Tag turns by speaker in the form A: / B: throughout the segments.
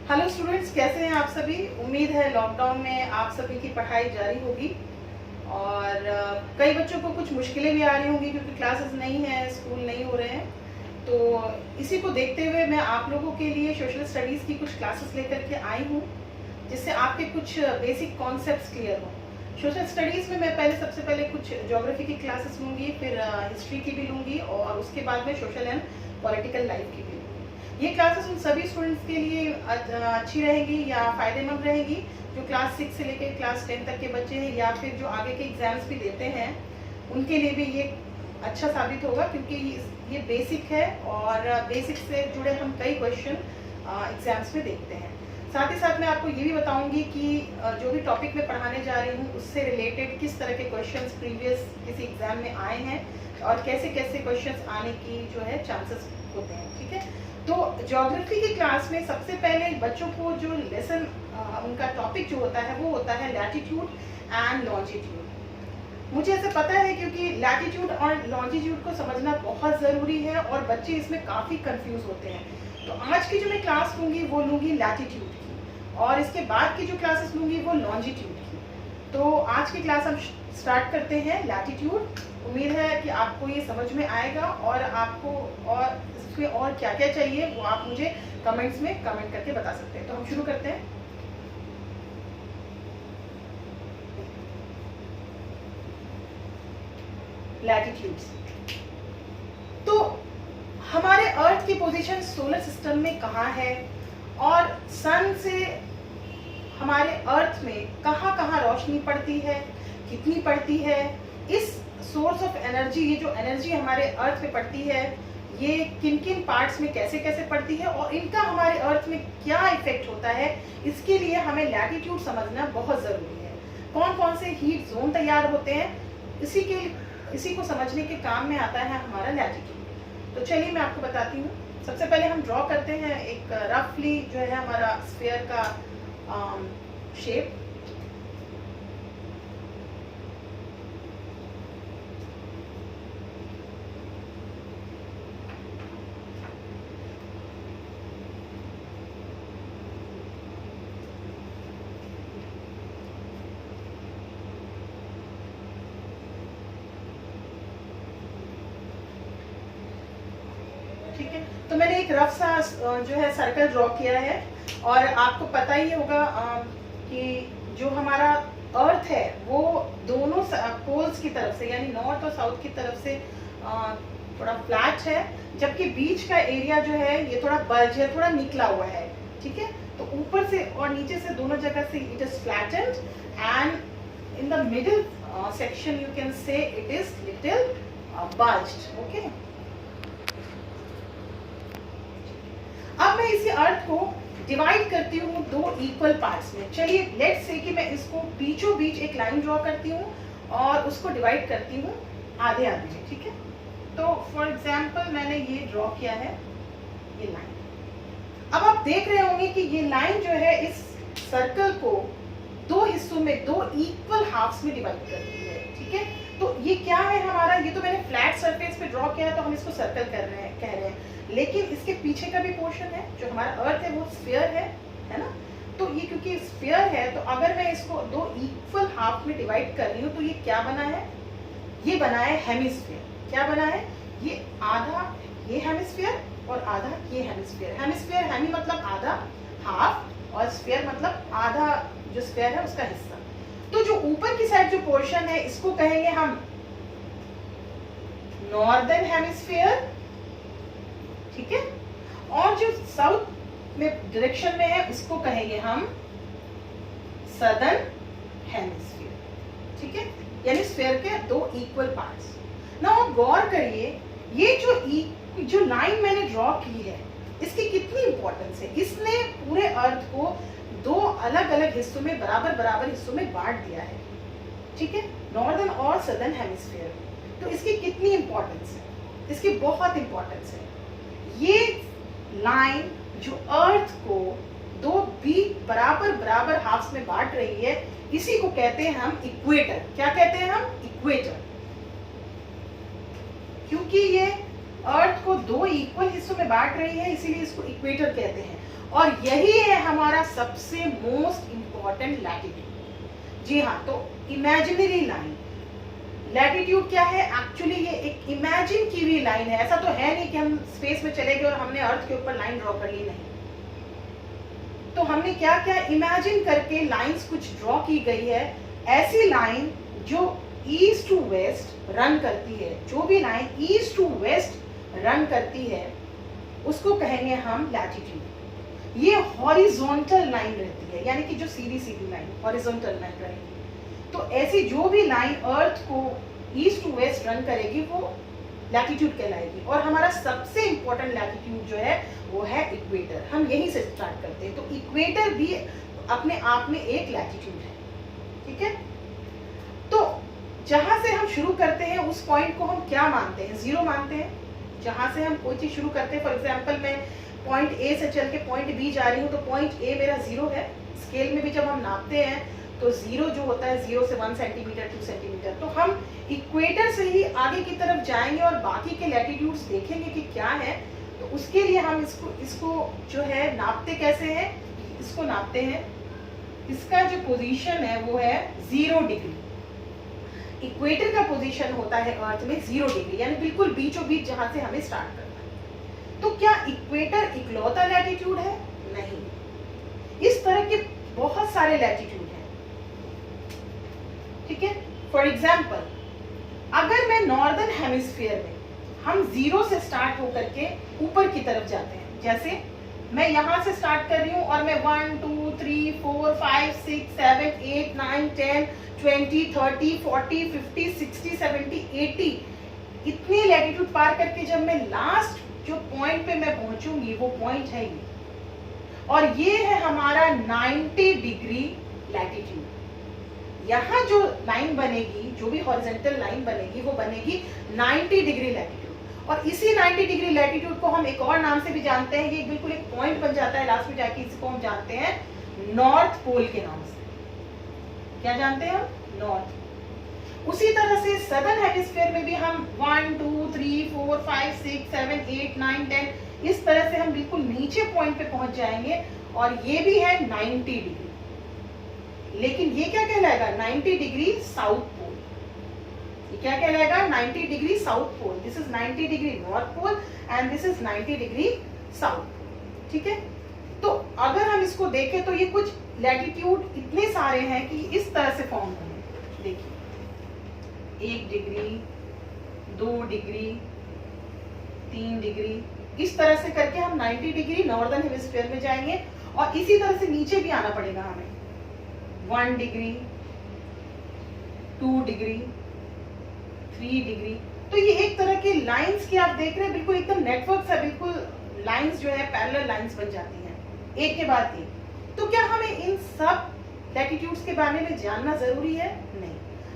A: Hello students, कैसे हैं आप सभी। उम्मीद है लॉकडाउन में आप सभी की पढ़ाई जारी होगी और कई बच्चों को कुछ मुश्किलें भी आ रही होंगी क्योंकि क्लासेस नहीं है, स्कूल नहीं हो रहे हैं। तो इसी को देखते हुए मैं आप लोगों के लिए सोशल स्टडीज़ की कुछ क्लासेस लेकर के आई हूँ, जिससे आपके कुछ बेसिक कॉन्सेप्ट्स क्लियर हों। सोशल स्टडीज़ में मैं सबसे पहले कुछ ज्योग्राफी की क्लासेस लूँगी, फिर हिस्ट्री की भी लूँगी और उसके बाद में सोशल एंड पॉलिटिकल लाइफ की भी लूँगी। ये क्लासेस उन सभी स्टूडेंट्स के लिए अच्छी रहेगी या फ़ायदेमंद रहेगी जो क्लास 6 से लेकर क्लास 10 तक के बच्चे हैं या फिर जो आगे के एग्ज़ाम्स भी देते हैं, उनके लिए भी ये अच्छा साबित होगा क्योंकि ये बेसिक है और बेसिक से जुड़े हम कई क्वेश्चन एग्ज़ाम्स में देखते हैं। साथ ही साथ मैं आपको ये भी बताऊंगी कि जो भी टॉपिक मैं पढ़ाने जा रही हूँ उससे रिलेटेड किस तरह के क्वेश्चंस प्रीवियस किसी एग्जाम में आए हैं और कैसे कैसे क्वेश्चंस आने की जो है चांसेस होते हैं। ठीक है, तो ज्योग्राफी की क्लास में सबसे पहले बच्चों को जो लेसन उनका टॉपिक जो होता है वो होता है लैटिट्यूड एंड लॉन्जिट्यूड। मुझे ऐसा पता है क्योंकि लैटिट्यूड और लॉन्जिट्यूड को समझना बहुत ज़रूरी है और बच्चे इसमें काफ़ी कंफ्यूज होते हैं। तो आज की जो मैं क्लास लूँगी वो लूँगी लैटिट्यूड की और इसके बाद की जो क्लासेस लूँगी वो लॉन्जिट्यूड की। तो आज की क्लास हम स्टार्ट करते हैं लैटिट्यूड। उम्मीद है कि आपको ये समझ में आएगा और आपको और इसमें और क्या क्या चाहिए वो आप मुझे कमेंट्स में कमेंट करके बता सकते हैं। तो हम शुरू करते हैं। लैटिट्यूड्स, तो हमारे अर्थ की पोजीशन सोलर सिस्टम में कहाँ है और सन से हमारे अर्थ में कहाँ कहाँ रोशनी पड़ती है, कितनी पड़ती है, इस सोर्स ऑफ एनर्जी, ये जो एनर्जी हमारे अर्थ पे पड़ती है ये किन किन पार्ट्स में कैसे कैसे पड़ती है और इनका हमारे अर्थ में क्या इफेक्ट होता है, इसके लिए हमें लैटिट्यूड समझना बहुत ज़रूरी है। कौन कौन से हीट जोन तैयार होते हैं, इसी को समझने के काम में आता है हमारा लैटिट्यूड। तो चलिए मैं आपको बताती हूँ। सबसे पहले हम ड्रॉ करते हैं एक रफली जो है हमारा स्फीयर का शेप। ठीक है, तो मैंने एक रफ सा जो है सर्कल ड्रॉ किया है और आपको पता ही होगा कि जो हमारा अर्थ है वो दोनों पोल्स की तरफ से यानी नॉर्थ और साउथ की तरफ से थोड़ा फ्लैट है, जबकि बीच का एरिया जो है ये थोड़ा बल्ज है, थोड़ा निकला हुआ है। ठीक है, तो ऊपर से और नीचे से दोनों जगह से it is flattened and in the middle section you can say it is little bulged. Okay, अब मैं इसी अर्थ को डिवाइड करती हूँ दो इक्वल पार्ट्स में। चलिए लेट्स से कि मैं इसको बीचों बीच एक लाइन ड्रॉ करती हूँ और उसको डिवाइड करती हूँ आधे आधे में। ठीक है, तो फॉर एग्जांपल मैंने ये ड्रॉ किया है, ये लाइन। अब आप देख रहे होंगे कि ये लाइन जो है इस सर्कल को दो हिस्सों में, दो इक्वल हाफ्स में डिवाइड करती है। ठीक है, तो ये क्या है हमारा, ये तो मैंने फ्लैट सरफेस पे ड्रॉ किया है तो हम इसको सर्कल कह रहे हैं, लेकिन इसके पीछे का भी पोर्शन है जो हमारा अर्थ है वो स्फीयर है ना। तो ये क्योंकि स्फीयर है तो अगर मैं इसको दो इक्वल हाफ में डिवाइड कर रही हूँ तो ये क्या बना है, ये बना है हेमिस्फीयर। क्या बना है, ये आधा ये हेमिस्फीयर और आधा ये हेमिस्फीयर। हेमिस्फीयर हेमी मतलब आधा, हाफ, और स्फीयर मतलब आधा जो स्फीयर है उसका हिस्सा। तो जो ऊपर की साइड जो पोर्शन है इसको कहेंगे हम नॉर्दर्न हेमिस्फीयर। ठीक है, और जो साउथ में डायरेक्शन में है उसको कहेंगे हम सदर्न हेमिस्फीयर। ठीक है, यानी स्फीयर के दो इक्वल पार्ट्स। नाउ गौर करिए, ये जो लाइन मैंने ड्रॉ की है इसकी कितनी इंपॉर्टेंस है। इसने पूरे अर्थ को दो अलग अलग हिस्सों में बराबर बराबर हिस्सों में बांट दिया है। ठीक है, नॉर्दर्न और सदर्न हेमिस्फीयर। तो इसकी कितनी इंपॉर्टेंस है, इसकी बहुत इंपॉर्टेंस है। ये लाइन जो अर्थ को दो बराबर बराबर हाफ्स में बांट रही है, इसी को कहते हैं हम इक्वेटर। क्या कहते हैं हम, इक्वेटर। क्योंकि ये अर्थ को दो इक्वल हिस्सों में बांट रही है, इसीलिए इसको इक्वेटर कहते हैं। और यही है हमारा सबसे मोस्ट इंपॉर्टेंट लैटिट्यूड। जी हाँ, तो इमेजिनरी लाइन, लैटिट्यूड क्या है? एक्चुअली ये एक इमेजिन की हुई लाइन है। ऐसा तो है नहीं कि हम स्पेस में चले गए और हमने अर्थ के ऊपर लाइन ड्रॉ कर ली, नहीं। तो हमने क्या क्या इमेजिन करके लाइंस कुछ ड्रॉ की गई है। ऐसी लाइन जो ईस्ट टू वेस्ट रन करती है, जो भी line east to west run करती है उसको कहेंगे हम लैटिट्यूड। ये हॉरिजॉन्टल लाइन रहती है, यानी कि जो सीधी सीधी लाइन हॉरिजॉन्टल लाइन रहेगी। तो ऐसी जो भी लाइन अर्थ को ईस्ट टू वेस्ट रन करेगी वो लैटिट्यूड कहलाएगी। और हमारा सबसे इंपॉर्टेंट लैटिट्यूड जो है वो है इक्वेटर। हम यहीं से स्टार्ट करते हैं। तो इक्वेटर भी अपने आप में एक लैटिट्यूड है, ठीक है। तो जहां से हम शुरू करते हैं उस पॉइंट को हम क्या मानते हैं? जीरो मानते हैं। जहां से हम कोई चीज शुरू करते हैं, फॉर एग्जाम्पल मैं पॉइंट ए से चल के पॉइंट बी जा रही हूँ, तो पॉइंट ए मेरा जीरो है। स्केल में भी जब हम नापते हैं तो जीरो जो होता है 0 से 1 सेंटीमीटर 2 सेंटीमीटर। तो हम इक्वेटर से ही आगे की तरफ जाएंगे और बाकी के लैटिट्यूड्स देखेंगे कि क्या है। तो उसके लिए हम इसको जो है नापते कैसे हैं? इसको नापते हैं, इसका जो पोजीशन है वो है 0 डिग्री। इक्वेटर का पोजीशन होता है अर्थ में 0 डिग्री, यानी बिल्कुल बीचों बीच जहां से हमें स्टार्ट करना है। तो क्या इक्वेटर इकलौता लैटिट्यूड है? नहीं, इस तरह के बहुत सारे लैटिट्यूड हैं, ठीक है। फॉर एग्जाम्पल, अगर मैं नॉर्दर्न हेमिस्फीयर में, हम 0 से स्टार्ट होकर के ऊपर की तरफ जाते हैं। जैसे मैं यहां से स्टार्ट कर रही हूं और मैं 1 2 3 4 5 6 7 8 9 10 20 30 40 50 60 70 80 इतनी लैटिट्यूड पार करके जब मैं लास्ट जो पॉइंट पे मैं पहुंचूंगी वो पॉइंट है ये, और ये है हमारा 90 डिग्री लैटिट्यूड। यहाँ जो लाइन बनेगी, जो भी हॉरिजॉन्टल लाइन बनेगी वो बनेगी 90 डिग्री लैटिट्यूड। और इसी 90 डिग्री लैटिट्यूड को हम एक और नाम से भी जानते हैं। ये बिल्कुल एक पॉइंट बन जाता है लास्ट में जाके, इसको हम जानते हैं नॉर्थ पोल के नाम से। क्या जानते हैं हम? नॉर्थ। उसी तरह से सदर्न हेमिस्फीयर में भी हम 1 2 3 4 5 6 7 8 9 10 इस तरह से हम बिल्कुल नीचे पॉइंट पे पहुंच जाएंगे, और ये भी है 90 डिग्री। लेकिन ये क्या कहलाएगा? 90 डिग्री साउथ पोल। ये क्या कहलाएगा? 90 degree south pole. This is 90 degree north pole and this is 90 degree south pole, ठीक है। तो अगर हम इसको देखें तो ये कुछ लैटिट्यूड इतने सारे हैं कि इस तरह से फॉर्म होंगे। देखिए, 1 डिग्री 2 डिग्री 3 डिग्री, इस तरह से करके हम 90 डिग्री नॉर्दर्न हेमिस्फीयर में जाएंगे। और इसी तरह से नीचे भी आना पड़ेगा हमें, 1 डिग्री 2 डिग्री 3 डिग्री। तो ये एक तरह के लाइंस की आप देख रहे हैं, बिल्कुल एकदम नेटवर्क सा, बिल्कुल लाइंस जो है पैरेलल लाइंस बन जाती हैं एक के बाद एक। तो क्या हमें इन सब लैटिट्यूड्स के बारे में जानना जरूरी है? नहीं,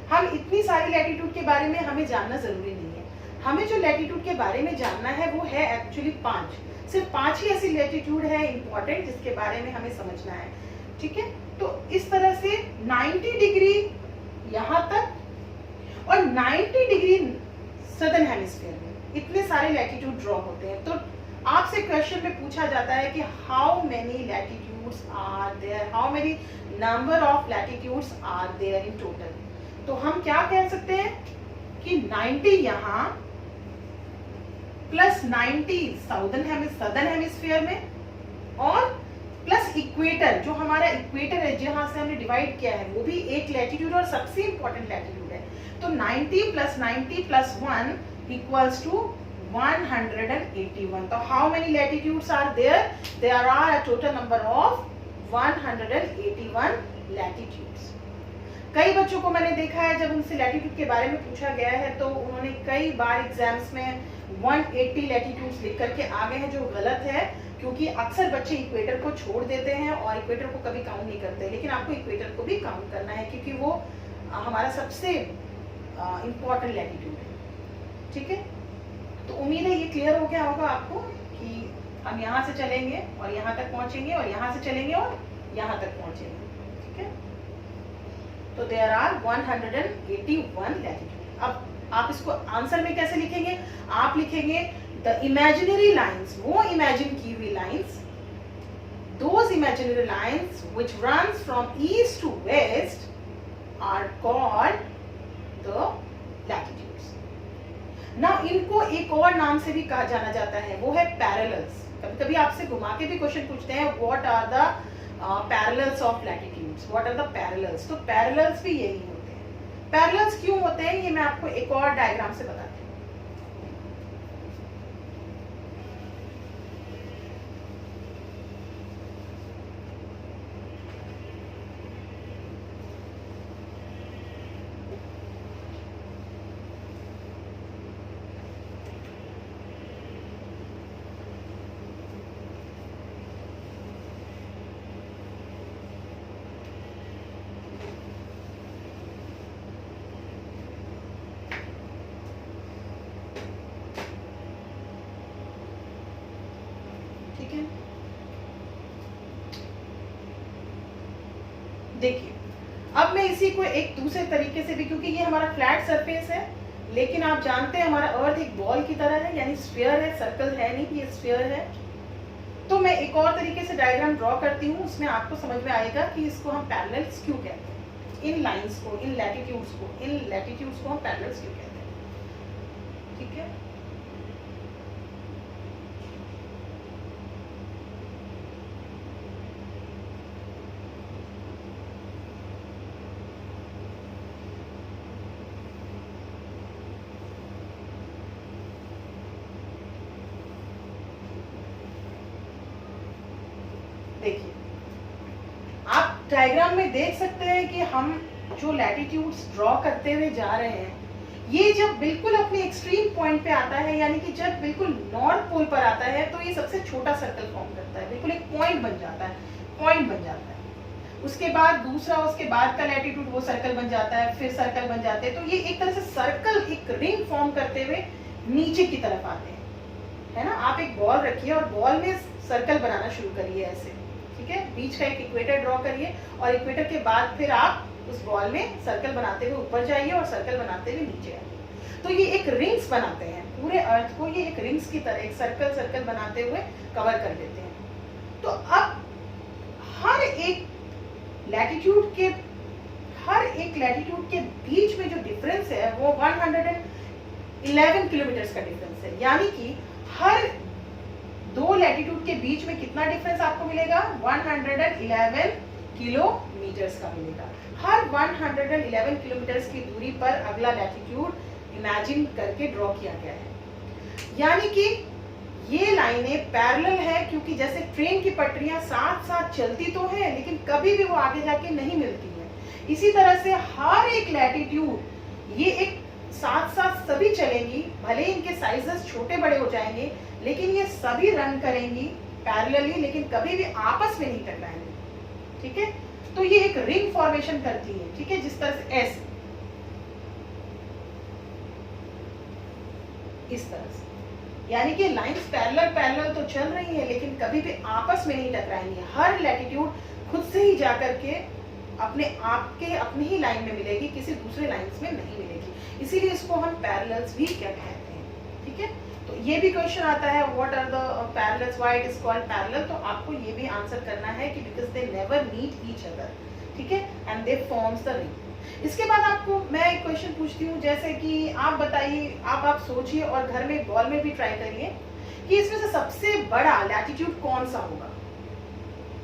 A: हम इतनी सारी लैटिट्यूड के बारे में हमें जानना जरूरी नहीं है। हमें जो लैटिट्यूड के बारे में जानना है वो है एक्चुअली 5, सिर्फ 5 ही ऐसी लैटिट्यूड है इंपॉर्टेंट जिसके बारे में हमें समझना है, ठीक है। तो इस तरह से 90 डिग्री यहां तक और 90 डिग्री सदर्न हेमिस्फीयर में इतने सारे लैटिट्यूड ड्रॉ होते हैं। तो आपसे क्वेश्चन में पूछा जाता है कि how many latitudes are there, how many number of latitudes are there in total. तो हम क्या कह सकते हैं कि 90 यहाँ प्लस 90 सदर्न हेमिस्फीयर में और प्लस इक्वेटर, जो हमारा इक्वेटर है जहां से हमने डिवाइड किया है वो भी एक लैटिट्यूड और सबसे इंपॉर्टेंट लैटिट्यूड है। तो 90 प्लस 90 प्लस 1 इक्वल्स टू 181। तो how many latitudes are there? There are a total number of 181 latitudes. कई बच्चों को मैंने देखा है जब उनसे लैटिट्यूड के बारे में पूछा गया है तो उन्होंने कई बार एग्जाम्स में 180 लैटिट्यूड्स लिख करके आ गए हैं, जो गलत है, क्योंकि अक्सर बच्चे इक्वेटर को छोड़ देते हैं और इक्वेटर को कभी काउंट नहीं करते। लेकिन आपको इक्वेटर को भी काउंट करना है क्योंकि वो हमारा सबसे इंपॉर्टेंट लैटिट्यूड है, ठीक है। तो उम्मीद है ये क्लियर हो गया होगा आपको कि हम यहाँ से चलेंगे और यहाँ तक पहुंचेंगे और यहाँ से चलेंगे और यहाँ तक पहुंचेंगे, ठीक है। तो देयर आर 181 लैटिट्यूड। अब आप इसको आंसर में कैसे लिखेंगे? आप लिखेंगे the imaginary lines, वो imagine की हुई lines, those imaginary lines which runs from east to west are called the latitudes. Now इनको एक और नाम से भी कहा जाना जाता है, वो है parallels. कभी कभी आपसे घुमा के भी क्वेश्चन पूछते हैं, what are the parallels of latitudes, what are the parallels. तो parallels भी यही होते हैं. Parallels क्यों होते हैं ये मैं आपको एक और डायग्राम से बताती हूँ. देखिए, अब मैं इसी को एक दूसरे तरीके से भी, क्योंकि ये हमारा फ्लैट सरफेस है, लेकिन आप जानते हैं हमारा अर्थ एक बॉल की तरह है, यानी स्फीयर है, सर्कल है नहीं, ये स्फीयर है. तो मैं एक और तरीके से डायग्राम ड्रॉ करती हूँ, उसमें आपको समझ में आएगा कि इसको हम पैरेलल्स क्यों कहते हैं. इन लाइंस को, इन लैटिट्यूड्स को हम पैरेलल्स क्यों कहते हैं. ठीक है. देखिए, आप डायग्राम में देख सकते हैं कि हम जो लैटिट्यूड्स ड्रॉ करते हुए जा रहे हैं, ये जब बिल्कुल अपने एक्सट्रीम पॉइंट पे आता है, यानी कि जब बिल्कुल नॉर्थ पोल पर आता है, तो ये सबसे छोटा सर्कल फॉर्म करता है, बिल्कुल एक पॉइंट बन जाता है. उसके बाद दूसरा, उसके बाद का लैटिट्यूड वो सर्कल बन जाता है, फिर सर्कल बन जाते हैं. तो ये एक तरह से सर्कल, एक रिंग फॉर्म करते हुए नीचे की तरफ आते हैं, है ना. आप एक बॉल रखिए और बॉल में सर्कल बनाना शुरू करिए ऐसे. ठीक है. बीच का एक इक्वेटर ड्रॉ करिए और इक्वेटर के बाद फिर आप उस बॉल में सर्कल बनाते हुए ऊपर जाइए और सर्कल बनाते हुए नीचे आइए. तो ये एक रिंग्स बनाते हैं, पूरे अर्थ को ये एक रिंग्स की तरह एक सर्कल बनाते हुए कवर कर देते हैं. तो अब हर एक लैटिट्यूड के बीच में जो डिफरेंस है वो 111 किलोमीटर का डिफरेंस है. यानी कि हर दो लैटिट्यूड के बीच में कितना डिफरेंस आपको मिलेगा? 111 किलोमीटर्स का मिलेगा. हर 111 किलोमीटर्स की दूरी पर अगला लैटिट्यूड इमेजिन करके ड्रॉ किया गया है. यानी कि ये लाइनें पैरेलल है, क्योंकि जैसे ट्रेन की पटरियां साथ साथ चलती तो है, लेकिन कभी भी वो आगे जाके नहीं मिलती है. इसी तरह से हर एक लैटिट्यूड ये एक साथ साथ सभी चलेंगी, भले इनके साइजेस छोटे बड़े हो जाएंगे, लेकिन ये सभी रन करेंगी पैरेलली, लेकिन कभी भी आपस में नहीं टकराएंगे. ठीक है. तो ये एक रिंग फॉर्मेशन करती है. ठीक है. जिस तरह से ऐसे, इस तरह से, यानी कि लाइंस पैरेलल तो चल रही है, लेकिन कभी भी आपस में नहीं टकराएंगी. हर लैटिट्यूड खुद से ही जाकर के अपने ही लाइन में मिलेगी, किसी दूसरे लाइंस में नहीं मिलेगी. इसीलिए इसको हम पैरेलल्स भी क्या कहते हैं. ठीक है. तो ये भी क्वेश्चन आता है, what are the parallels, why it is called parallel. तो आपको ये भी आंसर करना है कि because they never meet each other. ठीक है. And they forms the ring. इसके बाद आपको मैं एक क्वेश्चन पूछती हूँ, जैसे कि आप बताइए, आप सोचिए और घर में बॉल में भी ट्राई करिए कि इसमें से सबसे बड़ा लैटिट्यूड कौन सा होगा.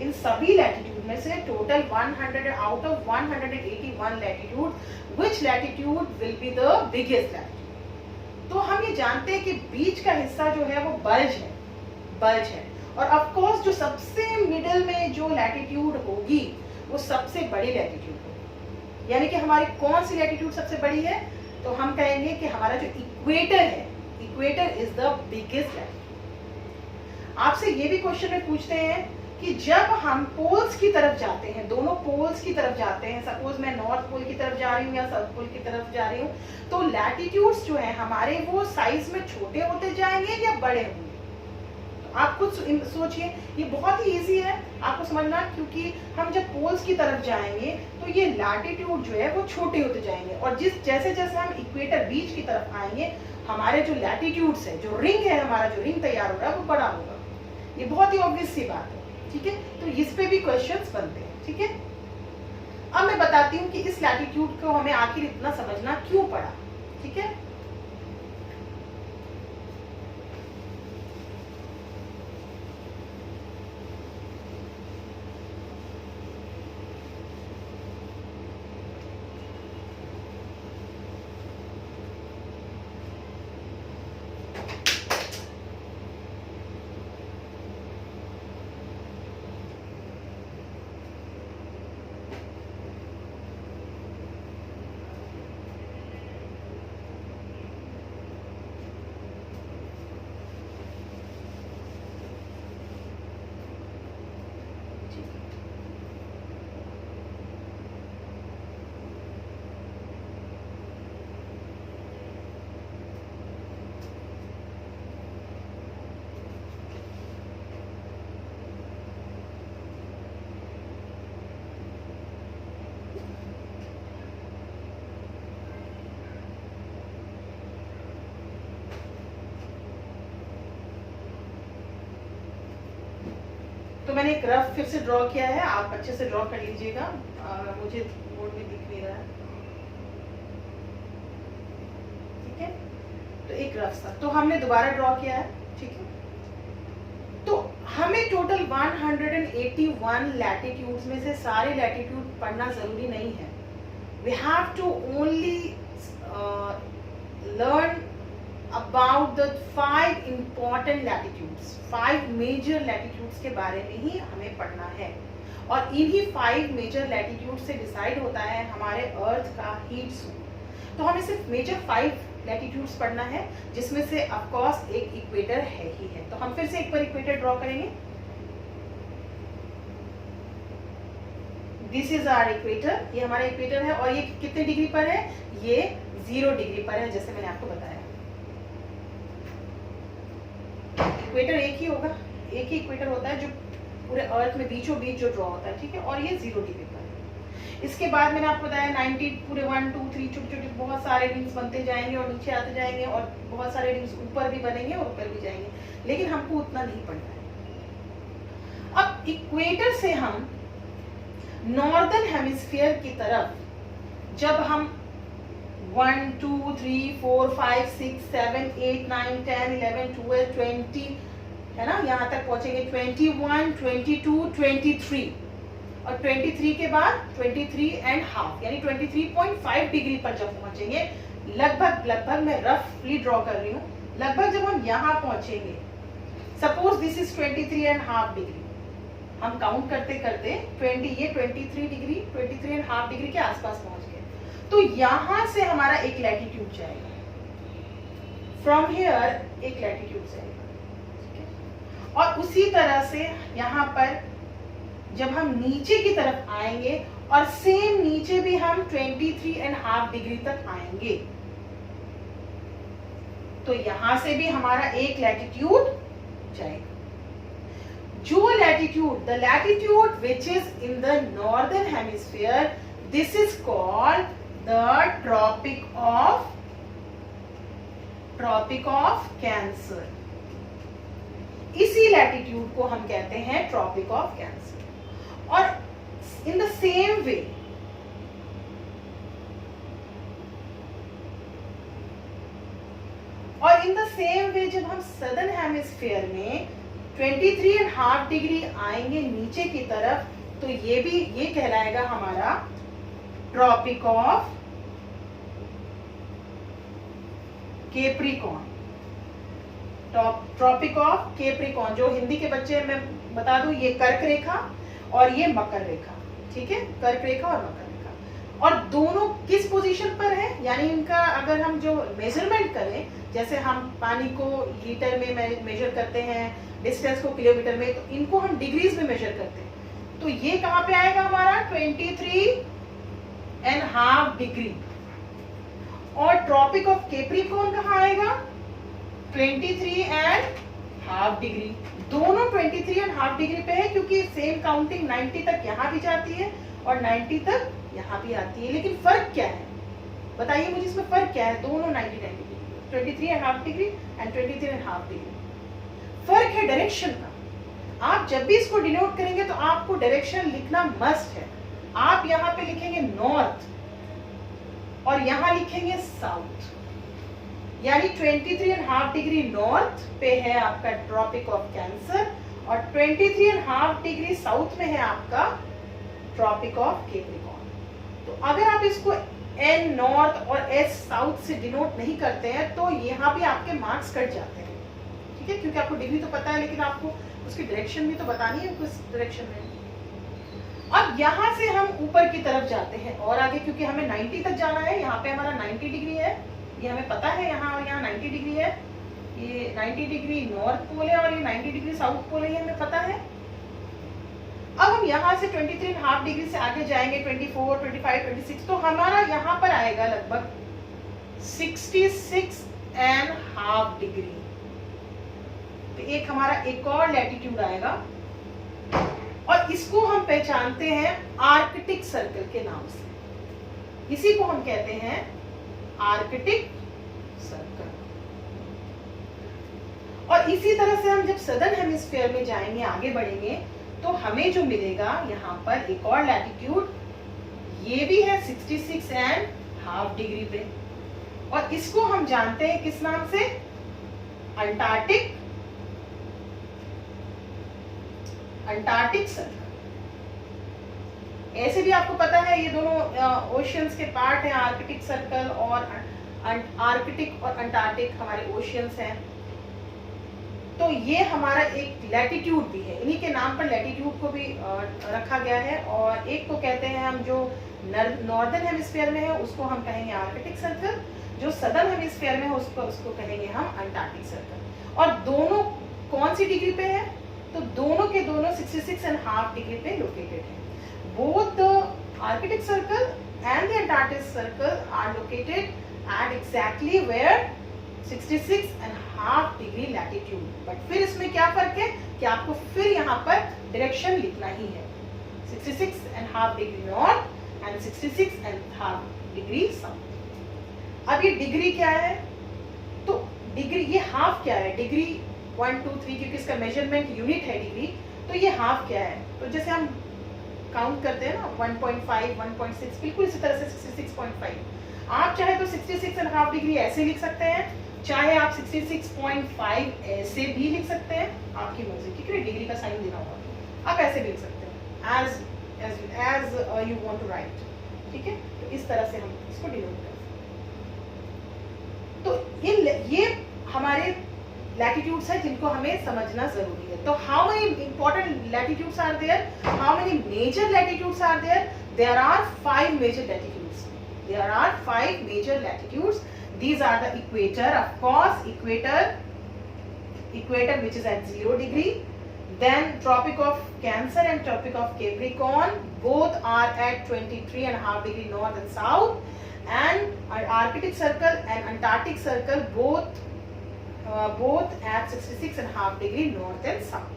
A: इन सभी लैटिट्यूड में से total 100 out of 181 latitude, which latitude will be the biggest latitude. तो हम ये जानते हैं कि बीच का हिस्सा जो है वो बल्ज है. और ऑफ कोर्स जो सबसे मिडिल में जो लैटिट्यूड होगी वो सबसे बड़ी लैटिट्यूड होगी. यानी कि हमारी कौन सी लैटिट्यूड सबसे बड़ी है? तो हम कहेंगे कि हमारा जो इक्वेटर है, equator is the biggest latitude. आपसे ये भी क्वेश्चन में पूछते हैं कि जब हम पोल्स की तरफ जाते हैं, दोनों पोल्स की तरफ जाते हैं, सपोज मैं नॉर्थ पोल की तरफ जा रही हूँ या साउथ पोल की तरफ जा रही हूँ, तो लैटिट्यूड्स जो है हमारे वो साइज में छोटे होते जाएंगे या बड़े होंगे? तो आप खुद सोचिए. ये बहुत ही इजी है आपको समझना, क्योंकि हम जब पोल्स की तरफ जाएंगे तो ये लैटिट्यूड जो है वो छोटे होते जाएंगे, और जैसे जैसे हम इक्वेटर बीच की तरफ आएंगे हमारे जो लैटिट्यूड्स है, जो रिंग है हमारा, जो रिंग तैयार हो रहा है वो बड़ा होगा। ये बहुत ही ऑब्वियस सी बात है, ठीक है। तो इस पे भी क्वेश्चंस बनते हैं, ठीक है। अब मैं बताती हूँ कि इस लैटिट्यूड को हमें आखिर इतना समझना क्यों पड़ा, ठीक है। तो मैंने एक रफ फिर से ड्रॉ किया है, आप अच्छे से ड्रॉ कर लीजिएगा, मुझे बोर्ड में दिख नहीं रहा है, ठीक है। तो एक रफ सा तो हमने दोबारा ड्रॉ किया है, ठीक है। तो हमें टोटल 181 लैटिट्यूड्स में से सारे लैटिट्यूड पढ़ना जरूरी नहीं है। We have to only learn about the 5 important latitudes, 5 major latitudes के बारे में ही हमें पढ़ना है। और इन्हीं 5 major latitudes से डिसाइड होता है हमारे अर्थ का हीट जोन। तो हमें सिर्फ मेजर 5 लैटिट्यूड्स पढ़ना है, जिसमें से ऑफ कोर्स एक इक्वेटर है ही है। तो हम फिर से एक बार इक्वेटर ड्रॉ करेंगे। दिस इज आवर इक्वेटर, ये हमारा इक्वेटर है। और ये कितने डिग्री पर है? ये 0 डिग्री पर है, जैसे मैंने आपको बताया। इक्वेटर एक ही होगा, एक ही इक्वेटर होता है जो पूरे अर्थ में बीचों बीच जो ड्रॉ होता है, ठीक है। और ये 0 डिग्री पर है। इसके बाद मैंने आपको बताया 90 पूरे 1 2 3 छोटे छोटे बहुत सारे रिंग्स बनते जाएंगे और नीचे आते जाएंगे, और बहुत सारे रिंग्स ऊपर भी बनेंगे और ऊपर भी जाएंगे, लेकिन हमको उतना नहीं पढ़ना है। अब इक्वेटर से हम नॉर्दर्न हेमिस्फीयर की तरफ जब हम 1 2 3 4 5 6 7 8 9 10 11 12 20 है ना, यहाँ तक पहुंचेंगे 21 22 23 और 23 के बाद 23.5 यानी 23.5 डिग्री पर जब पहुंचेंगे, लगभग मैं रफली ड्रॉ कर रही हूँ, लगभग जब हम यहाँ पहुंचेंगे, सपोज दिस इज 23.5 डिग्री, हम काउंट करते करते ये 23 डिग्री 23.5 डिग्री के आसपास पहुंच गए। तो यहां से हमारा एक लैटिट्यूड जाएगा, फ्रॉम हियर एक लैटिट्यूड जाएगा, और उसी तरह से यहाँ पर जब हम नीचे की तरफ आएंगे और सेम नीचे भी हम 23.5 डिग्री तक आएंगे, तो यहां से भी हमारा एक लैटिट्यूड जाएगा। जो latitude, the latitude which is in the northern hemisphere, this is called the Tropic of Cancer. इसी लैटिट्यूड को हम कहते हैं ट्रॉपिक ऑफ कैंसर। और इन द सेम वे जब हम सदर्न हेमिस्फीयर में 23.5 डिग्री आएंगे नीचे की तरफ, तो ये कहलाएगा हमारा Tropic of Capricorn. Tropic of Capricorn, जो हिंदी के बच्चे मैं बता दूं, ये कर्क रेखा और ये मकर रेखा, ठीक है, कर्क रेखा और मकर रेखा। और दोनों किस पोजीशन पर है, यानी इनका अगर हम जो मेजरमेंट करें, जैसे हम पानी को लीटर में मेजर करते हैं, डिस्टेंस को किलोमीटर में, तो इनको हम डिग्रीज में मेजर करते हैं। तो ये कहां पे आएगा हमारा 23.5 डिग्री, और ट्रॉपिक ऑफ कैप्रिकॉर्न कहां आएगा 23.5 डिग्री। दोनों 23.5 डिग्री पे है, क्योंकि सेम काउंटिंग 90 तक यहाँ भी जाती है और 90 तक यहाँ भी आती है। लेकिन फर्क क्या है, बताइए मुझे, इसमें फर्क क्या है? दोनों 90 डिग्री। 23.5 degree and 23.5 degree. फर्क है डायरेक्शन का। आप जब भी इसको डिनोट करेंगे तो आपको डायरेक्शन लिखना मस्ट है। आप यहाँ पे लिखेंगे नॉर्थ और यहाँ लिखेंगे साउथ, यानी 23.5 डिग्री नॉर्थ पे है आपका ट्रॉपिक ऑफ कैंसर और 23.5 डिग्री साउथ में है आपका ट्रॉपिक ऑफ कैप्रिकॉर्न। तो अगर आप इसको एन नॉर्थ और एस साउथ से डिनोट नहीं करते हैं तो यहाँ भी आपके मार्क्स कट जाते हैं, ठीक है, क्योंकि आपको डिग्री तो पता है लेकिन आपको उसकी डायरेक्शन भी तो बतानी है किस डायरेक्शन में। अब यहाँ से हम ऊपर की तरफ जाते हैं और आगे, क्योंकि हमें 90 तक जाना है। यहाँ पे हमारा 90 डिग्री है, ये हमें पता है, यहाँ और यहाँ 90 डिग्री है। ये 90 डिग्री नॉर्थ पोल है और ये 90 डिग्री साउथ पोल है, ये हमें पता है। अब हम यहाँ से 23.5 डिग्री से आगे जाएंगे 24, 25, 26, तो हमारा यहाँ पर आएगा लगभग 66.5 डिग्री। तो एक हमारा एक और लैटिट्यूड आएगा और इसको हम पहचानते हैं आर्कटिक सर्कल के नाम से। इसी को हम कहते हैं आर्कटिक सर्कल। और इसी तरह से हम जब सदर्न हेमिस्फीयर में जाएंगे, आगे बढ़ेंगे, तो हमें जो मिलेगा यहाँ पर एक और लैटिट्यूड, ये भी है 66.5 डिग्री पे और इसको हम जानते हैं किस नाम से, अंटार्कटिक सर्कल। ऐसे भी आपको पता है ये दोनों ओशियंस के पार्ट हैं, आर्कटिक सर्कल और आर्कटिक और अंटार्कटिक हमारे ओशियंस हैं। तो ये हमारा एक लैटिट्यूड भी है, इन्हीं के नाम पर लैटिट्यूड को भी रखा गया है। और एक को कहते हैं हम जो नॉर्दर्न हेमिस्फीयर में है उसको हम कहेंगे आर्कटिक सर्कल, जो सदर्न हेमिस्फीयर में है उसको कहेंगे हम अंटार्कटिक सर्कल। और दोनों कौन सी डिग्री पे है, तो दोनों के दोनों 66.5 डिग्री पे लोकेटेड है। Both the Arctic Circle and the Antarctic Circle are located at exactly where 66.5 degree latitude. But फिर इसमें क्या फर्क है कि आपको फिर यहाँ पर डायरेक्शन लिखना ही है, 66.5 degree north and 66.5 degree south. अब ये डिग्री क्या है, तो डिग्री, ये हाफ क्या है, डिग्री 1, 2, 3, क्योंकि इसका मेजरमेंट यूनिट है डिग्री, तो ये हाफ क्या है, तो जैसे हम काउंट करते हैं ना 1.5, 1.6, बिल्कुल इसी तरह से 66.5। आप चाहे तो 66.5 डिग्री ऐसे लिख सकते हैं, चाहे आप 66.5 ऐसे भी लिख सकते हैं, आपकी मर्जी, क्योंकि डिग्री का साइन देना होगा। आप ऐसे भी लिख सकते हैं as you want to write, ठीक है। तो इस तरह से हम इसको डिनोट करते हैं। तो ये हमारे लैटिट्यूड्स है जिनको हमें समझना जरूरी है। तो how many important latitudes are there, how many major latitudes are there, there are 5 major latitudes, there are 5 major latitudes. These are the equator, of course, equator which is at 0 degree, then Tropic of Cancer and Tropic of Capricorn, both are at 23.5 degree north and south, and Arctic Circle and Antarctic Circle both at 66.5 degree north and south.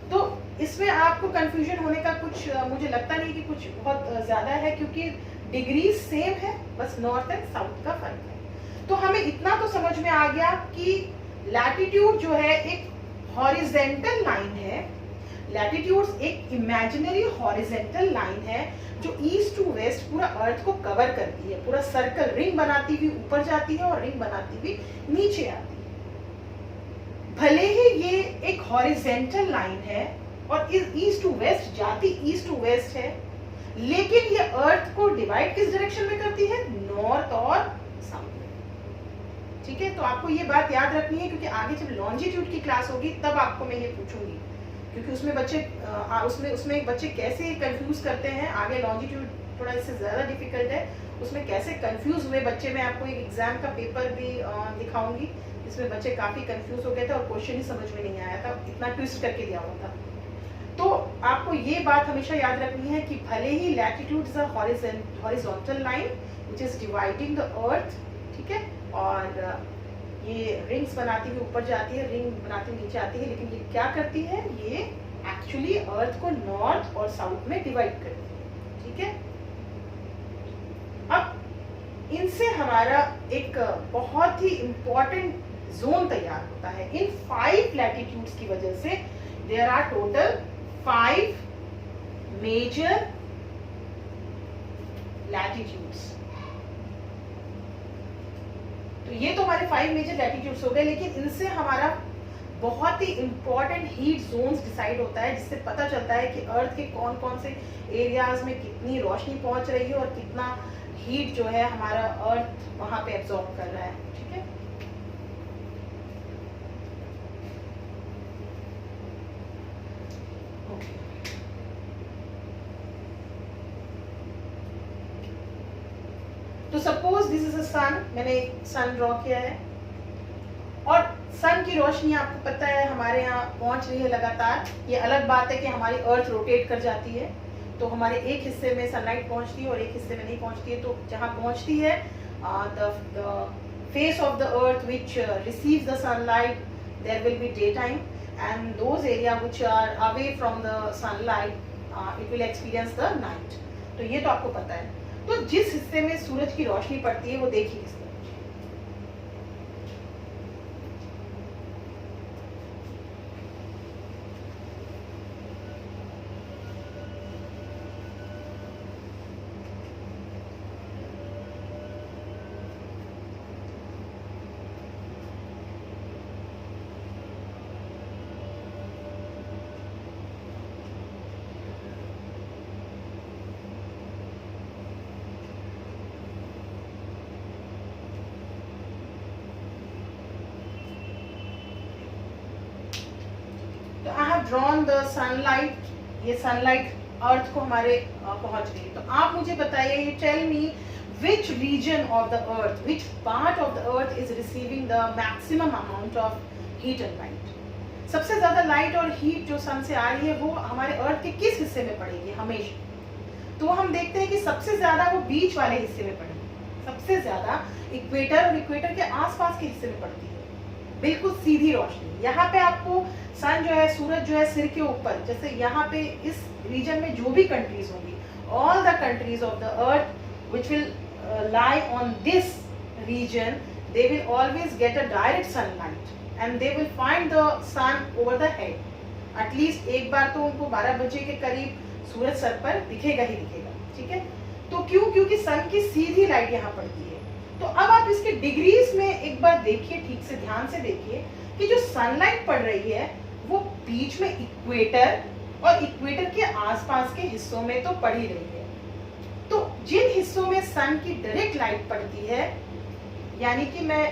A: तो इसमें आपको confusion होने का कुछ मुझे लगता नहीं कि कुछ बहुत ज्यादा है, क्योंकि डिग्री सेम है, बस नॉर्थ एंड साउथ का फर्क है। तो हमें इतना तो समझ में आ गया कि लैटिट्यूड जो है एक हॉरिजेंटल लाइन है, लैटिट्यूड्स एक इमेजिनरी हॉरिजेंटल लाइन है जो ईस्ट टू वेस्ट पूरा अर्थ को कवर करती है, पूरा सर्कल रिंग बनाती हुई ऊपर जाती है और रिंग बनाती हुई नीचे आती है। भले ही ये एक हॉरिजेंटल लाइन है और ईस्ट टू वेस्ट जाती ईस्ट टू वेस्ट है, लेकिन ये अर्थ को डिवाइड किस डायरेक्शन में करती है, नॉर्थ और साउथ में, ठीक है। तो आपको ये बात याद रखनी है, क्योंकि आगे जब लॉन्जिट्यूड की क्लास होगी तब आपको मैं ये पूछूंगी, क्योंकि उसमें बच्चे कैसे कंफ्यूज करते हैं। आगे लॉन्जिट्यूड थोड़ा इससे ज्यादा डिफिकल्ट है, उसमें कैसे कंफ्यूज हुए बच्चे, मैं आपको एक एग्जाम का पेपर भी दिखाऊंगी, इसमें बच्चे काफी कंफ्यूज हो गए थे और क्वेश्चन ही समझ में नहीं आया था, इतना ट्विस्ट करके दिया हुआ था। तो आपको ये बात हमेशा याद रखनी है कि भले ही latitude is a horizontal line which is dividing the earth, ठीक है, और ये रिंग्स बनाती हुई ऊपर जाती है, रिंग बनाती हुई नीचे आती है, लेकिन ये क्या करती है, ये एक्चुअली अर्थ को नॉर्थ और साउथ में डिवाइड करती है, ठीक है। अब इनसे हमारा एक बहुत ही इंपॉर्टेंट जोन तैयार होता है। इन 5 लैटिट्यूड्स की वजह से there are total 5 major latitudes. तो ये तो हमारे 5 मेजर लैटिट्यूड्स हो गए, लेकिन इनसे हमारा बहुत ही इंपॉर्टेंट हीट जोन्स डिसाइड होता है, जिससे पता चलता है कि अर्थ के कौन कौन से एरियाज में कितनी रोशनी पहुंच रही है और कितना हीट जो है हमारा अर्थ वहां पे एब्जॉर्ब कर रहा है। ठीक है, तो सपोज दिस इज अ सन, मैंने एक सन ड्रॉ किया है और सन की रोशनी आपको पता है हमारे यहाँ पहुंच रही है लगातार। ये अलग बात है कि हमारी अर्थ रोटेट कर जाती है, तो हमारे एक हिस्से में सनलाइट पहुंचती है और एक हिस्से में नहीं पहुंचती है। तो जहाँ पहुंचती है the face of the earth which receives the sunlight, there will be day time, and those area which are away from the sunlight it will experience the night. तो ये तो आपको पता है। तो जिस हिस्से में सूरज की रोशनी पड़ती है वो देखिए इस तरह। तो I have drawn the sunlight, ये सनलाइट अर्थ को हमारे पहुंच गई। तो आप मुझे बताइए, ये tell me which region of the earth, which part of the earth is receiving the maximum amount of heat and light. सबसे ज्यादा लाइट और हीट जो सन से आ रही है वो हमारे अर्थ के किस हिस्से में पड़ेगी हमेशा? तो हम देखते हैं कि सबसे ज्यादा वो बीच वाले हिस्से में पड़ेगी, सबसे ज्यादा इक्वेटर और इक्वेटर के आसपास के हिस्से में पड़ती है, बिल्कुल सीधी रोशनी। यहाँ पे आपको सन जो है, सूरज जो है सिर के ऊपर, जैसे यहाँ पे इस रीजन में जो भी कंट्रीज होंगी, all the countries of the earth which will lie on this region, they will always get a direct sunlight and they will find the sun over the head. At least एक बार तो उनको 12 बजे के करीब सूरज sir पर दिखेगा ही दिखेगा। ठीक है, तो क्यों? क्योंकि सन की सीधी लाइट यहाँ पड़ती है। तो अब आप इसके डिग्रीज में एक बार देखिए, ठीक से ध्यान से देखिए कि जो सनलाइट पड़ रही है वो बीच में इक्वेटर और इक्वेटर के आसपास के हिस्सों में तो पड़ ही रही है। तो जिन हिस्सों में सन की डायरेक्ट लाइट पड़ती है, यानी कि मैं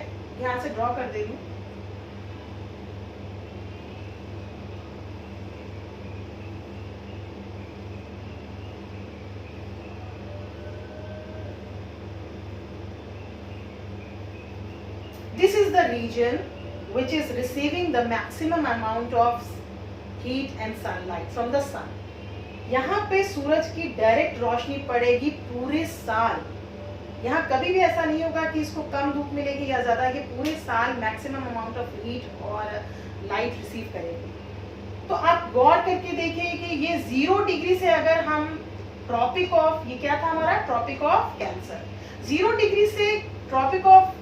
A: यहां से ड्रॉ कर दे दूं, this is the region which is receiving the maximum amount of heat and sunlight from the sun. यहाँ पे सूरज की डायरेक्ट रोशनी पड़ेगी पूरे साल। यहाँ कभी भी ऐसा नहीं होगा कि इसको कम धूप मिलेगी या ज्यादा, ये पूरे साल मैक्सिमम अमाउंट ऑफ हीट और लाइट रिसीव करेगी। तो आप गौर करके देखिए कि ये 0 डिग्री से अगर हम ट्रॉपिक ऑफ, ये क्या था हमारा, ट्रॉपिक ऑफ कैंसर, 0 डिग्री से ट्रॉपिक ऑफ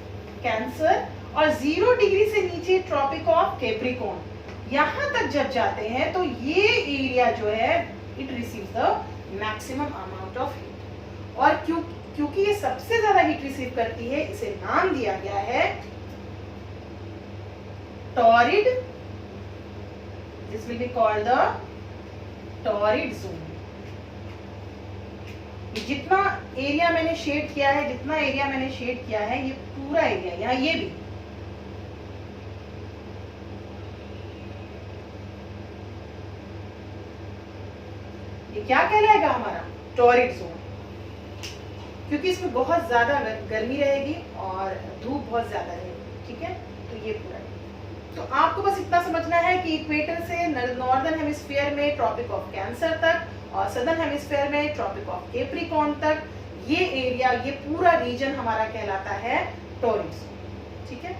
A: कैंसर और 0 डिग्री से नीचे ट्रॉपिक ऑफ कैप्रिकॉर्न, यहाँ तक जब जाते हैं तो ये एरिया जो है it receives the maximum amount of heat। और क्योंकि ये सबसे ज्यादा हीट रिसीव करती है, इसे नाम दिया गया है torrid. This will be called the torrid zone. जितना एरिया मैंने शेड किया है, जितना एरिया मैंने शेड किया है, ये पूरा एरिया, यहाँ ये भी, ये क्या कहलाएगा हमारा, टॉरिड जोन, क्योंकि इसमें बहुत ज्यादा गर्मी रहेगी और धूप बहुत ज्यादा रहेगी। ठीक है, तो ये पूरा, तो आपको बस इतना समझना है कि इक्वेटर से नॉर्दर्न हेमिस्फीयर में ट्रॉपिक ऑफ कैंसर तक और सदर्न हेमिस्फीयर में ट्रॉपिक ऑफ कैप्रिकॉर्न तक, ये एरिया, ये पूरा रीजन हमारा कहलाता है टॉरिड जोन। ठीक है,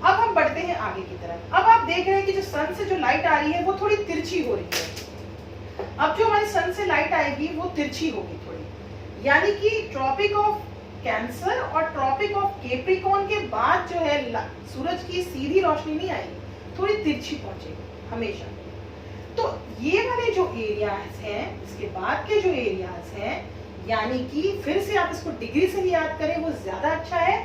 A: अब हम बढ़ते हैं आगे की तरफ। अब आप देख रहे हैं कि जो सन से जो लाइट आ रही है वो थोड़ी तिरछी हो रही है। अब जो हमारे सन से लाइट आएगी वो तिरछी होगी थोड़ी, यानी कि ट्रॉपिक ऑफ कैंसर और ट्रॉपिक ऑफ कैप्रिकॉर्न के बाद जो है सूरज की सीधी रोशनी नहीं आएगी, थोड़ी तिरछी पहुंचेगी हमेशा। तो ये वाले जो एरियाज हैं, इसके बाद के जो एरियाज हैं, यानी कि फिर से आप इसको डिग्री से याद करें वो ज्यादा अच्छा है।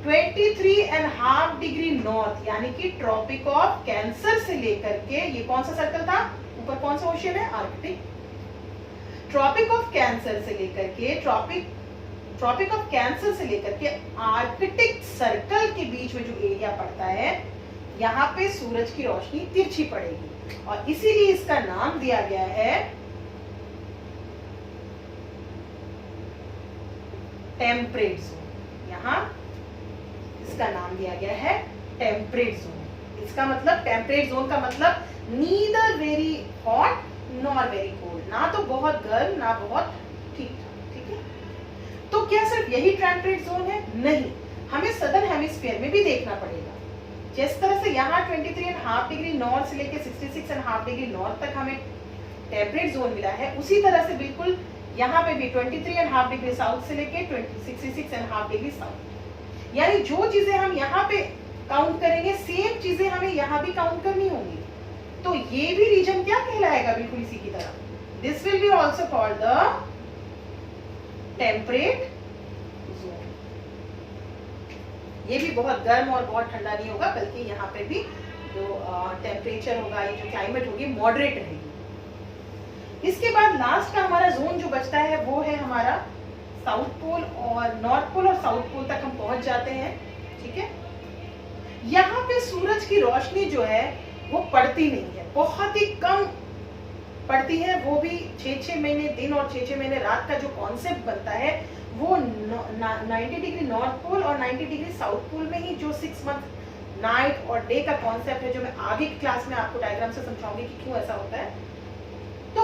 A: 23.5 डिग्री नॉर्थ, यानी कि ट्रॉपिक ऑफ कैंसर से लेकर के, ये कौन सा सर्कल था, ऊपर कौन सा ओशियन है, आर्कटिक। ट्रॉपिक ऑफ कैंसर से लेकर के ट्रॉपिक ऑफ कैंसर से लेकर के आर्कटिक सर्कल के बीच में जो एरिया पड़ता है, यहाँ पे सूरज की रोशनी तिरछी पड़ेगी और इसीलिए इसका नाम दिया गया है टेम्परेट जोन। यहाँ इसका नाम दिया गया है टेम्परेट जोन। इसका मतलब, टेम्परेट जोन का मतलब neither very hot nor very cold, ना तो बहुत गर्म ना बहुत ठीक ठाक, ठीक है। तो क्या सिर्फ यही टेम्परेट जोन है? नहीं, हमें सदर्न हेमिस्फीयर में भी देखना पड़ेगा। जिस तरह से यहाँ 23.5 डिग्री नॉर्थ से लेके 66.5 डिग्री नॉर्थ तक हमें टेम्परेट जोन मिला है, उसी तरह से बिल्कुल यहाँ पे भी 23.5 डिग्री साउथ से लेके 66.5 डिग्री साउथ, यानी जो चीजें हम यहाँ पे काउंट करेंगे सेम चीजें हमें यहाँ भी काउंट करनी होंगी। तो ये भी रीजन क्या कहलाएगा, बिल्कुल इसी की तरह, this will be also called the temperate zone. ये भी बहुत गर्म और बहुत ठंडा नहीं होगा, बल्कि यहाँ पे भी जो टेम्परेचर होगा, ये जो क्लाइमेट होगी, मॉडरेट रहेगी। इसके बाद लास्ट का हमारा जोन जो बचता है वो है हमारा साउथ पोल, और नॉर्थ पोल और साउथ पोल तक हम पहुंच जाते हैं, ठीक है। यहाँ पे सूरज की रोशनी जो है वो पड़ती नहीं है, बहुत ही कम पड़ती है, वो भी 6-6 महीने दिन और 6-6 महीने रात का जो कॉन्सेप्ट बनता है वो 90 डिग्री नॉर्थ पोल और 90 डिग्री साउथ पोल में ही जो 6 मंथ नाइट और डे का कॉन्सेप्ट है, जो मैं आगे की क्लास में आपको डायग्राम से समझाऊंगी कि क्यों ऐसा होता है। तो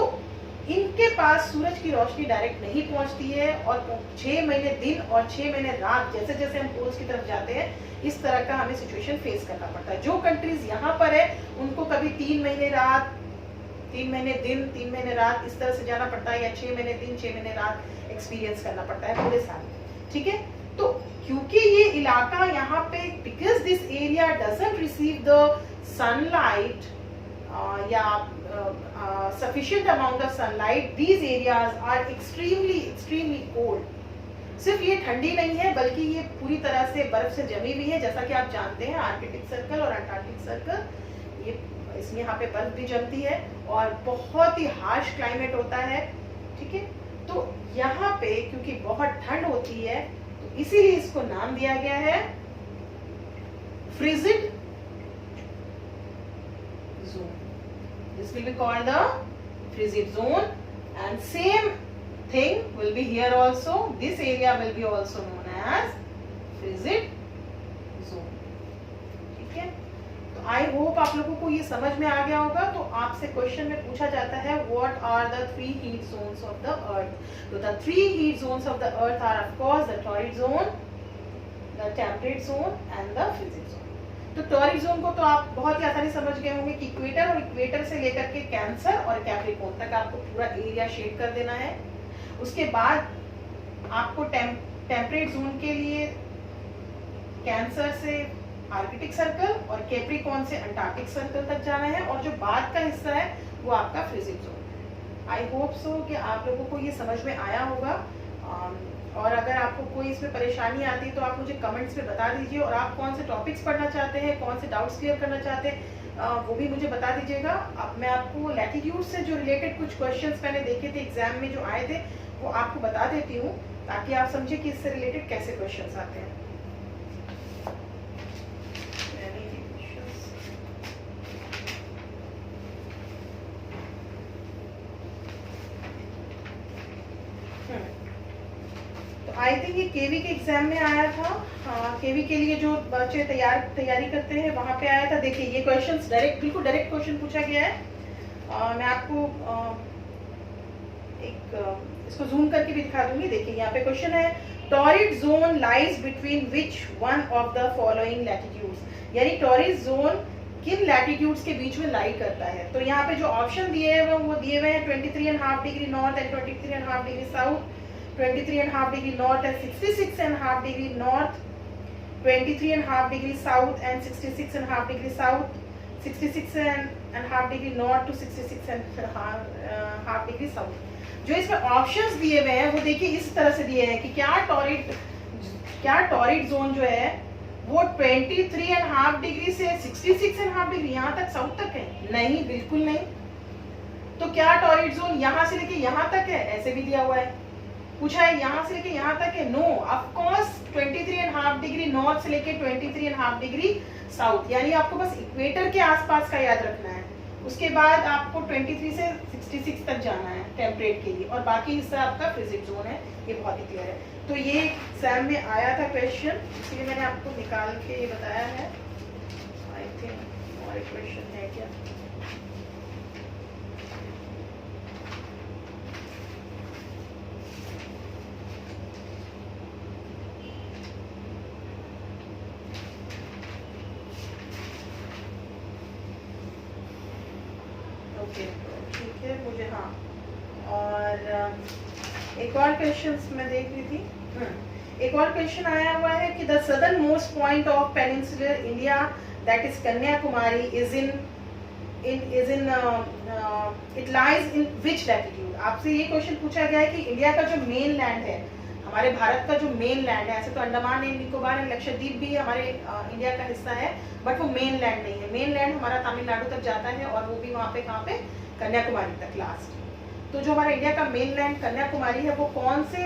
A: इनके पास सूरज की रोशनी डायरेक्ट नहीं पहुंचती है और 6 महीने दिन और 6 महीने रात, जैसे जैसे हम पोल्स की तरफ जाते हैं, इस तरह का हमें सिचुएशन फेस करना पड़ता है। जो कंट्रीज यहाँ पर है उनको कभी 3 महीने रात, 3 महीने दिन, 3 महीने रात, इस तरह से जाना पड़ता है, या 6 महीने दिन 6 महीने रात एक्सपीरियंस करना पड़ता है पूरे साल में, ठीक है। तो क्योंकि ये इलाका यहाँ पे, because this area doesn't receive the sunlight या sufficient amount of sunlight, these areas are extremely cold। सिर्फ ये ठंडी नहीं है बल्कि ये पूरी तरह से बर्फ से जमी हुई है, जैसा कि आप जानते हैं आर्कटिक सर्कल और अंटार्कटिक सर्कल, ये इसमें यहाँ पे बर्फ भी जमती है और बहुत ही हार्श क्लाइमेट होता है, ठीक है। तो यहाँ पे क्योंकि बहुत ठंड होती है तो इसीलिए इसको नाम दिया गया है frigid zone. This will be called the frigid zone, and same thing will be here also. This area will be also known as frigid zone, ठीक है। तो I hope आप लोगों को ये समझ में आ गया होगा। तो आपसे क्वेश्चन में पूछा जाता है what are the 3 heat zones of the earth? तो the 3 heat zones of the earth are of course the torrid zone, the temperate zone and the frigid zone। तो टॉरिड जोन को तो आप बहुत ही आसानी समझ गए होंगे कि इक्वेटर और इक्वेटर से लेकर के कैंसर और कैप्रिकॉर्न तक आपको पूरा एरिया शेड कर देना है। उसके बाद आपको टेम्परेट जोन के लिए कैंसर से आर्कटिक सर्कल और कैप्रिकॉर्न से अंटार्कटिक सर्कल तक जाना है, और जो बाद का हिस्सा है वो आपका फ्रिजिड जोन है। आई होप सो कि आप लोगों को ये समझ में आया होगा, और अगर आपको कोई इसमें परेशानी आती है तो आप मुझे कमेंट्स में बता दीजिए, और आप कौन से टॉपिक्स पढ़ना चाहते हैं, कौन से डाउट्स क्लियर करना चाहते हैं, वो भी मुझे बता दीजिएगा। अब मैं आपको लैटिट्यूड से जो रिलेटेड कुछ क्वेश्चंस मैंने देखे थे एग्जाम में जो आए थे वो आपको बता देती हूँ, ताकि आप समझे कि इससे रिलेटेड कैसे क्वेश्चंस आते हैं। आई थिंक ये केवी के एग्जाम में आया था, केवी के लिए जो बच्चे तैयारी करते हैं वहां पे आया था। देखिए ये क्वेश्चंस बिल्कुल डायरेक्ट क्वेश्चन पूछा गया है। मैं आपको इसको जूम करके भी दिखा दूंगी। देखिए यहाँ पे क्वेश्चन है, torrid zone lies between which one of the following latitudes, यानी टॉरिड जोन किन लैटिट्यूड्स के बीच में लाई करता है। तो यहाँ पे जो ऑप्शन दिए हैं वो दिए हुए हैं 23.5 degree north and 23.5 degree south, 23.5 degree north and 66.5 degree north, 23.5 degree south and 66.5 degree south, 66.5 degree north to 66.5 degree south. जो इसमें ऑप्शंस दिए हुए हैं वो देखिए इस तरह से दिए हैं कि क्या टॉरिड जोन जो है वो 23.5 डिग्री से 66.5 डिग्री यहाँ तक साउथ तक है? नहीं, बिल्कुल नहीं। तो क्या टॉरिड जोन यहाँ से लेके यहाँ तक है? ऐसे भी दिया हुआ है। पूछा है यहाँ से लेके यहाँ तक है? No, of course 23.5 degree north से लेके 23.5 डिग्री साउथ, यानी आपको बस इक्वेटर के आसपास का याद रखना है। उसके बाद आपको 23 से 66 तक जाना है टेम्परेट के लिए, और बाकी हिस्सा आपका फ्रिजिड जोन है। ये बहुत ही क्लियर है। तो ये एग्जाम में आया था क्वेश्चन, इसलिए मैंने आपको निकाल के ये बताया है। आई थिंक और एक क्वेश्चन है क्या? ओके, ठीक है, मुझे हाँ, और एक और क्वेश्चन मैं देख रही थी। एक और क्वेश्चन आया हुआ है कि the southern most point of peninsular India that is Kanyakumari is in it lies in which latitude. आपसे ये क्वेश्चन पूछा गया है कि इंडिया का जो मेन लैंड है, हमारे भारत का जो मेन लैंड है, ऐसे तो अंडमान एंड निकोबार एंड लक्षद्वीप भी हमारे इंडिया का हिस्सा है, बट वो मेन लैंड नहीं है। मेन लैंड हमारा तमिलनाडु तक जाता है, और वो भी वहाँ पे कहाँ पे? कन्याकुमारी तक लास्ट। तो जो हमारा इंडिया का मेन लैंड कन्याकुमारी है वो कौन से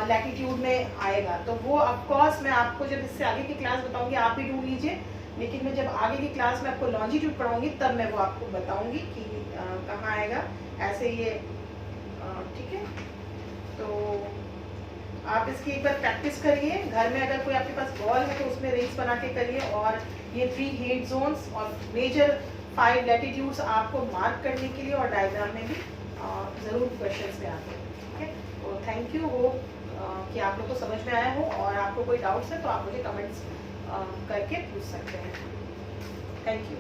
A: लैटिट्यूड में आएगा? तो वो ऑफकोर्स मैं आपको जब इससे आगे की क्लास बताऊंगी, आप भी ढूंढ लीजिए, लेकिन मैं जब आगे की क्लास में आपको लॉन्जिट्यूड पढ़ाऊंगी तब मैं वो आपको बताऊंगी कि कहाँ आएगा। ऐसे ये ठीक है, तो आप इसकी एक बार प्रैक्टिस करिए घर में। अगर कोई आपके पास बॉल है तो उसमें रिंग्स बना के करिए, और ये 3 हीट जोन्स और मेजर 5 लैटिट्यूड्स आपको मार्क करने के लिए, और डायग्राम में भी ज़रूर क्वेश्चंस में आते हैं। ठीक है, तो थैंक यू, होप कि आप लोग को समझ में आया हो, और आपको कोई डाउट्स है तो आप मुझे कमेंट्स करके पूछ सकते हैं। Thank you.